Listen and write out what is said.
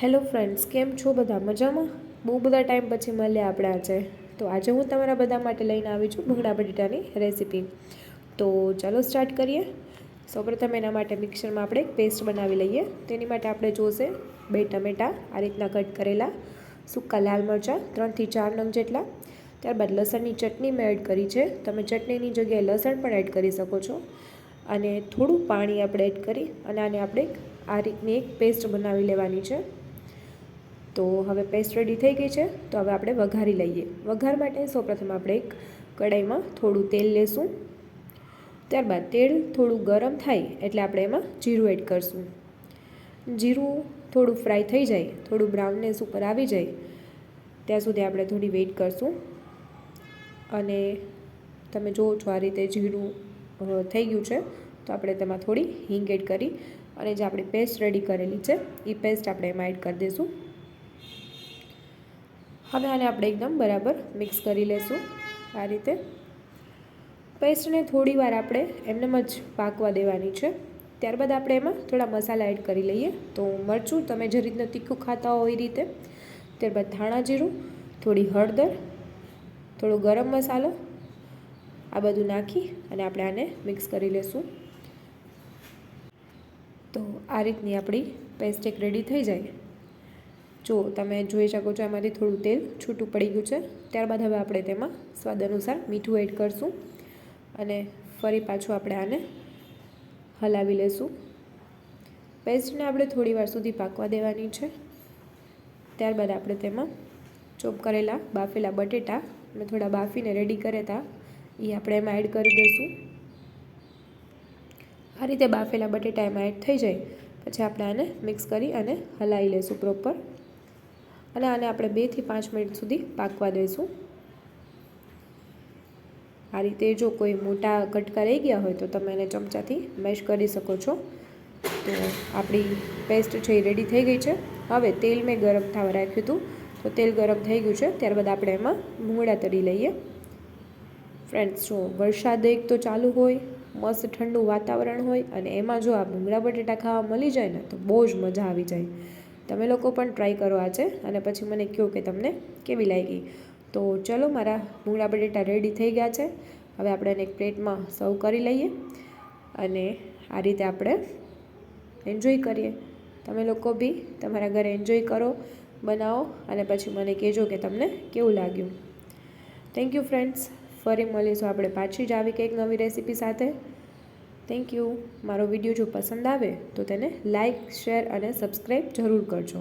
Hello friends, કેમ છો બધા? મજામાં? બહુ બધા ટાઈમ પછી મળ્યા આપણે આજે. તો આજે હું તમારા બધા માટે લઈને આવી છું ભૂંગળા બટેટાની રેસીપી. તો ચાલો સ્ટાર્ટ કરીએ. સૌપ્રથમ એના માટે મિક્સરમાં આપણે એક પેસ્ટ બનાવી લઈએ. તેની માટે આપણે જોશે 2 ટમેટાં આ રીતના કટ કરેલા, સૂકા લાલ મરચાં 3 થી 4 નંગ જેટલા, ત્યારબાદ લસણની ચટણી મેં એડ કરી છે. તમે ચટણીની જગ્યાએ લસણ પણ એડ કરી શકો છો. અને થોડું પાણી આપણે એડ કરી અને આને આપણે આ રીતની એક પેસ્ટ બનાવી લેવાની છે. તો હવે પેસ્ટ રેડી થઈ ગઈ છે. તો હવે આપણે વઘારી લઈએ. વઘાર માટે સૌપ્રથમ આપણે એક કઢાઈમાં થોડું તેલ લેશું. ત્યારબાદ તેલ થોડું ગરમ થાય એટલે આપણે એમાં જીરું એડ કરશું. જીરું થોડું ફ્રાય થઈ જાય, થોડું બ્રાઉનનેસ ઉપર આવી જાય ત્યાં સુધી આપણે થોડી વેઇટ કરશું. અને તમે જુઓ છો આ રીતે જીરું થઈ ગયું છે. તો આપણે તેમાં થોડી હિંગ એડ કરી અને જે આપણી પેસ્ટ રેડી કરેલી છે એ પેસ્ટ આપણે એમાં એડ કરી દઈશું. હવે આને આપણે એકદમ બરાબર મિક્સ કરી લઈશું. આ રીતે પેસ્ટને થોડી વાર આપણે એમનેમ જ પાકવા દેવાની છે. ત્યારબાદ આપણે એમાં થોડા મસાલા એડ કરી લઈએ. તો મરચું તમે જે રીતના તીખું ખાતા હો એ રીતે, ત્યારબાદ ધાણા જીરું, થોડી હળદર, થોડો ગરમ મસાલો, આ બધું નાખી અને આપણે આને મિક્સ કરી લઈશું. તો આ રીતની આપણી પેસ્ટ એક રેડી થઈ જાય. જો તમે જોઈ શકો છો એમાંથી થોડું તેલ છૂટું પડી ગયું છે. ત્યારબાદ હવે આપણે તેમાં સ્વાદ અનુસાર મીઠું એડ કરીશું અને ફરી પાછું આપણે આને હલાવી લઈશું. પેસ્ટને આપણે થોડી વાર સુધી પાકવા દેવાની છે. ત્યારબાદ આપણે તેમાં ચોપ કરેલા બાફેલા બટેટા મેં થોડા બાફીને રેડી કર્યા હતા એ આપણે એમાં એડ કરી દઈશું. આ રીતે બાફેલા બટેટા એમાં એડ થઈ જાય પછી આપણે આને મિક્સ કરી અને હલાવી લઈશું પ્રોપર. અને આને આપણે 2 થી 5 મિનિટ સુધી પાકવા દઈશું. આ રીતે જો કોઈ મોટા કટકા રહી ગયા હોય તો તમે એને ચમચાથી મેશ કરી શકો છો. તો આપણી પેસ્ટ છે એ રેડી થઈ ગઈ છે. હવે તેલ મેં ગરમ થવા રાખ્યું હતું, તો તેલ ગરમ થઈ ગયું છે. ત્યારબાદ આપણે એમાં ભૂંગળા તળી લઈએ. ફ્રેન્ડ્સ, જો વરસાદ એક તો ચાલુ હોય, મસ્ત ઠંડુ વાતાવરણ હોય અને એમાં જો આ ભૂંગળા બટેટા ખાવા મળી જાય ને તો બહુ જ મજા આવી જાય. તમે લોકો પણ ટ્રાય કરો આજે અને પછી મને કહો કે તમને કેવી લાગી. તો ચલો, મારા ભૂંગળા બટેટા રેડી થઈ ગયા છે. હવે આપણે એને એક પ્લેટમાં સર્વ કરી લઈએ અને આ રીતે આપણે એન્જોય કરીએ. તમે લોકો બી તમારા ઘરે એન્જોય કરો, બનાવો અને પછી મને કહેજો કે તમને કેવું લાગ્યું. Thank you friends. ફરી મળીશું આપણે પાછી જ આવી કંઈક નવી રેસીપી સાથે. Thank you. મારો વિડીયો જો પસંદ આવે તો તેને લાઇક, શેર અને સબસ્ક્રાઈબ જરૂર કરજો.